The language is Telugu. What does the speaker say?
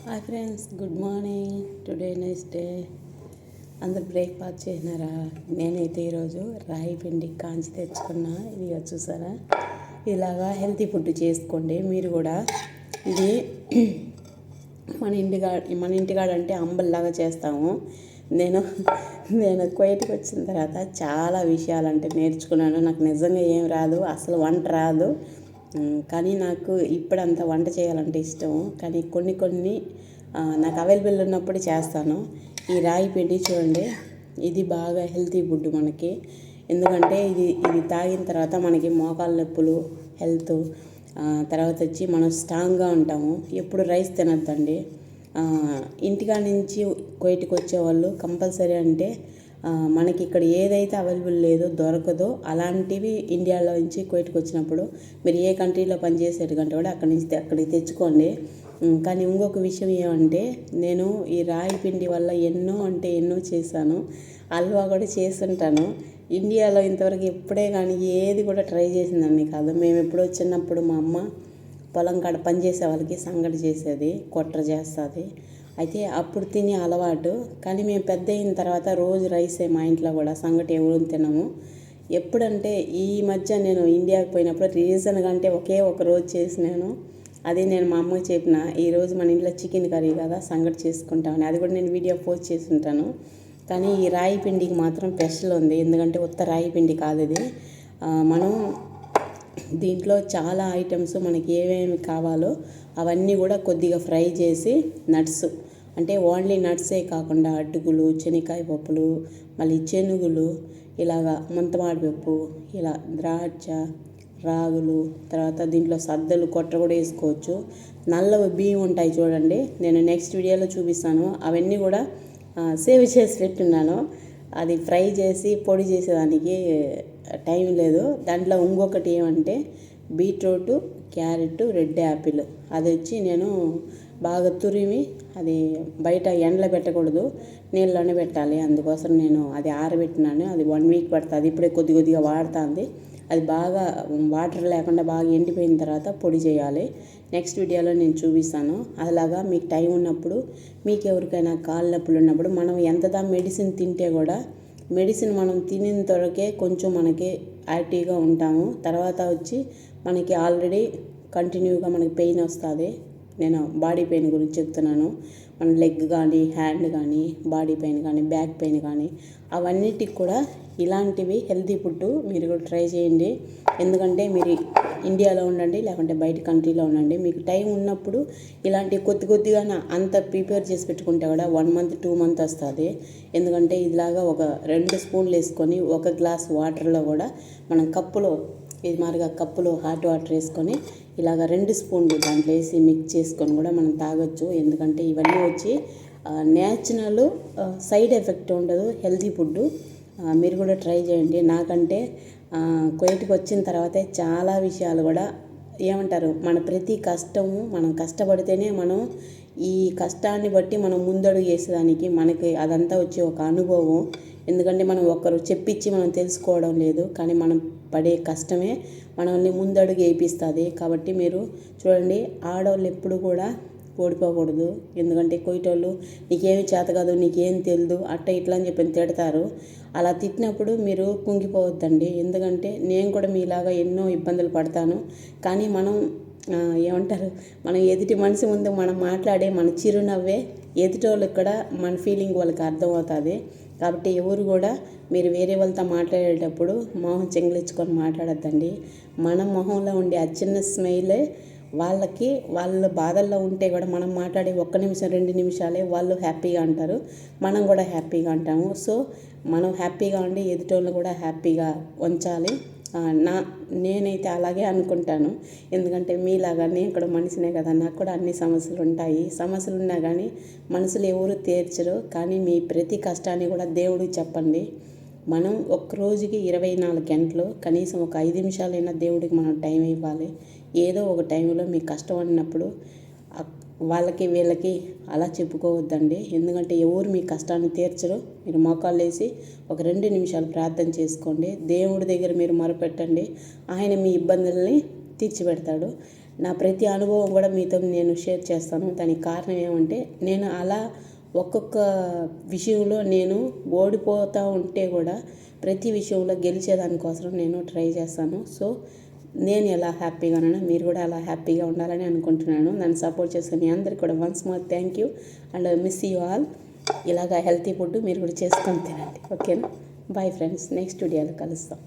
Hi friends, good morning. Today next day. అందరు బ్రేక్ఫాస్ట్ చేసినారా? నేనైతే ఈరోజు రాగి పిండి కాంచి తెచ్చుకున్నా. ఇది చూసారా, ఇలాగా హెల్తీ ఫుడ్ చేసుకోండి మీరు కూడా. ఇది మన ఇంటికాడ అంటే అంబల్లాగా చేస్తాము. నేను నేను కువైట్కి వచ్చిన తర్వాత చాలా విషయాలు అంటే నేర్చుకున్నాను. నాకు నిజంగా ఏం రాదు, అసలు వంట రాదు. కానీ నాకు ఇప్పుడంతా వంట చేయాలంటే ఇష్టం. కానీ కొన్ని నాకు అవైలబుల్ ఉన్నప్పుడు చేస్తాను. ఈ రాగి పిండి చూడండి, ఇది బాగా హెల్తీ ఫుడ్ మనకి. ఎందుకంటే ఇది తాగిన తర్వాత మనకి మోకాళ్ళ నొప్పులు హెల్త్, తర్వాత వచ్చి మనం స్ట్రాంగ్గా ఉంటాము. ఎప్పుడు రైస్ తినద్దండి. ఇంటికాడ నుంచి కువైట్కి వచ్చేవాళ్ళు కంపల్సరీ అంటే మనకి ఇక్కడ ఏదైతే అవైలబుల్ లేదో దొరకదో అలాంటివి ఇండియాలో నుంచి కువైట్కి వచ్చినప్పుడు మీరు ఏ కంట్రీలో పనిచేసేటి కంటే కూడా అక్కడికి తెచ్చుకోండి. కానీ ఇంకొక విషయం ఏమంటే, నేను ఈ రాగి పిండి వల్ల ఎన్నో చేశాను. హల్వా కూడా చేస్తుంటాను. ఇండియాలో ఇంతవరకు ఎప్పుడే కానీ ఏది కూడా ట్రై చేసిందని కాదు. మేము ఎప్పుడో చిన్నప్పుడు మా అమ్మ పొలం కాడ పనిచేసే వాళ్ళకి సంగటి చేసేది, కొట్ర చేస్తుంది. అయితే అప్పుడు తినే అలవాటు. కానీ మేము పెద్ద అయిన తర్వాత రోజు రైసే మా ఇంట్లో కూడా, సంగటి ఎవరు తినము. ఎప్పుడంటే ఈ మధ్య నేను ఇండియాకి పోయినప్పుడు రీజన్గా అంటే ఒకే ఒక రోజు చేసినాను. అది నేను మా అమ్మకి చెప్పిన, ఈరోజు మన ఇంట్లో చికెన్ కర్రీ కదా సంగటి చేసుకుంటామని. అది కూడా నేను వీడియో పోస్ట్ చేసి ఉంటాను. కానీ ఈ రాగి పిండికి మాత్రం స్పెషల్ ఉంది. ఎందుకంటే ఉత్త రాగి పిండి కాదు ఇది. మనం దీంట్లో చాలా ఐటమ్స్ మనకి ఏమేమి కావాలో అవన్నీ కూడా కొద్దిగా ఫ్రై చేసి, నట్స్ అంటే ఓన్లీ నట్సే కాకుండా అటుకులు, శనగకాయ పప్పులు, మళ్ళీ చెనుగులు, ఇలాగా ముంతమాడి పప్పు, ఇలా ద్రాక్ష, రాగులు, తర్వాత దీంట్లో సద్దలు కొట్ట కూడా వేసుకోవచ్చు. నల్ల బియ్యం ఉంటాయి చూడండి, నేను నెక్స్ట్ వీడియోలో చూపిస్తాను. అవన్నీ కూడా సేవ్ చేసి పెట్టున్నాను. అది ఫ్రై చేసి పొడి చేసేదానికి టైం లేదు. దాంట్లో ఇంకొకటి ఏమంటే బీట్రూటు, క్యారెట్, రెడ్ యాపిల్. అది వచ్చి నేను బాగా తురిమి, అది బయట ఎండలో పెట్టకూడదు, నీళ్ళలోనే పెట్టాలి. అందుకోసం నేను అది ఆరబెట్టినాను. అది 1 వీక్ పడుతుంది. ఇప్పుడే కొద్దిగా వాడుతుంది. అది బాగా వాటర్ లేకుండా బాగా ఎండిపోయిన తర్వాత పొడి చేయాలి. నెక్స్ట్ వీడియోలో నేను చూపిస్తాను. అలాగా మీకు టైం ఉన్నప్పుడు, మీకు ఎవరికైనా కాళ్ళ నొప్పులు ఉన్నప్పుడు, మనం ఎంతదా మెడిసిన్ తింటే కూడా, మెడిసిన్ మనం తినిన త్వరకే కొంచెం మనకి యాక్టివ్గా ఉంటాము. తర్వాత వచ్చి మనకి ఆల్రెడీ కంటిన్యూగా మనకి పెయిన్ వస్తుంది. నేను బాడీ పెయిన్ గురించి చెప్తున్నాను. మన లెగ్ కానీ, హ్యాండ్ కానీ, బాడీ పెయిన్ కానీ, బ్యాక్ పెయిన్ కానీ, అవన్నిటికి కూడా ఇలాంటివి హెల్తీ ఫుడ్ మీరు కూడా ట్రై చేయండి. ఎందుకంటే మీరు ఇండియాలో ఉండండి, లేకుంటే బయట కంట్రీలో ఉండండి, మీకు టైం ఉన్నప్పుడు ఇలాంటి కొద్దిగా అంత ప్రిపేర్ చేసి పెట్టుకుంటే కూడా 1 మంత్ 2 మంత్ వస్తుంది. ఎందుకంటే ఇలాగా ఒక 2 స్పూన్లు వేసుకొని, 1 గ్లాస్ వాటర్లో కూడా మనం ఇది మాదిరిగా కప్పులో హాట్ వాటర్ వేసుకొని ఇలాగ 2 స్పూన్లు దాంట్లో వేసి మిక్స్ చేసుకొని కూడా మనం తాగొచ్చు. ఎందుకంటే ఇవన్నీ వచ్చి న్యాచురల్, సైడ్ ఎఫెక్ట్ ఉండదు, హెల్తీ ఫుడ్. మీరు కూడా ట్రై చేయండి. నాకంటే కువైట్కి వచ్చిన తర్వాతే చాలా విషయాలు కూడా ఏమంటారు, మన ప్రతి కష్టము మనం కష్టపడితేనే మనం ఈ కష్టాన్ని బట్టి మనం ముందడుగు వేసేదానికి మనకి అదంతా వచ్చే ఒక అనుభవం. ఎందుకంటే మనం ఒకరు చెప్పించి మనం తెలుసుకోవడం లేదు, కానీ మనం పడే కష్టమే మనల్ని ముందడుగు వేయిస్తుంది. కాబట్టి మీరు చూడండి, ఆడవాళ్ళు ఎప్పుడు కూడా ఓడిపోకూడదు. ఎందుకంటే కొయ్యటోళ్ళు నీకేమి చేత కాదు, నీకేం తెలియదు, ఇట్లా అని చెప్పి తిడతారు. అలా తిట్టినప్పుడు మీరు కుంగిపోవద్దండి. ఎందుకంటే నేను కూడా మీలాగా ఎన్నో ఇబ్బందులు పడతాను. కానీ మనం ఏమంటారు, మనం ఎదుటి మనిషి ముందు మనం మాట్లాడే మన చిరునవ్వే ఎదుటోళ్ళకి కూడా మన ఫీలింగ్ వాళ్ళకి అర్థమవుతుంది. కాబట్టి ఎవరు కూడా మీరు వేరే వాళ్ళతో మాట్లాడేటప్పుడు మొహం చెంగిలించుకొని మాట్లాడద్దండి. మన మొహంలో ఉండే ఆ చిన్న స్మైలే వాళ్ళ బాధల్లో ఉంటే కూడా మనం మాట్లాడే 1 నిమిషం 2 నిమిషాలే వాళ్ళు హ్యాపీగా అంటారు, మనం కూడా హ్యాపీగా అంటాము. సో మనం హ్యాపీగా ఉండి ఎదుటోళ్ళు కూడా హ్యాపీగా ఉంచాలి. నేనైతే అలాగే అనుకుంటాను. ఎందుకంటే మీలాగా నేను కూడా మనిషినే కదా, నాకు కూడా అన్ని సమస్యలు ఉంటాయి. సమస్యలు ఉన్నా కానీ మనసులు ఎవరు తీర్చరు. కానీ మీ ప్రతి కష్టాన్ని కూడా దేవుడికి చెప్పండి. మనం ఒక్కరోజుకి 24 గంటలు కనీసం ఒక 5 నిమిషాలైనా దేవుడికి మనం టైం ఇవ్వాలి. ఏదో ఒక టైంలో మీకు కష్టం అన్నప్పుడు వీళ్ళకి అలా చెప్పుకోవద్దండి. ఎందుకంటే ఎవరు మీ కష్టాన్ని తీర్చరు. మీరు మోకాళ్ళు వేసి ఒక 2 నిమిషాలు ప్రార్థన చేసుకోండి. దేవుడి దగ్గర మీరు మొరపెట్టండి, ఆయన మీ ఇబ్బందుల్ని తీర్చిపెడతాడు. నా ప్రతి అనుభవం కూడా మీతో నేను షేర్ చేస్తాను. దానికి కారణం ఏమంటే నేను అలా ఒక్కొక్క విషయంలో నేను ఓడిపోతూ ఉంటే కూడా ప్రతి విషయంలో గెలిచేదానికోసం నేను ట్రై చేస్తాను. సో నేను ఎలా హ్యాపీగా ఉన్నానో మీరు కూడా అలా హ్యాపీగా ఉండాలని అనుకుంటున్నాను. నన్ను సపోర్ట్ చేసిన మీ అందరికీ కూడా once more thank you and miss you all. ఇలాగా హెల్తీ ఫుడ్ మీరు కూడా చేసుకొని తినండి. ఓకేనా? బాయ్ ఫ్రెండ్స్, నెక్స్ట్ వీడియోలో కలుస్తాం.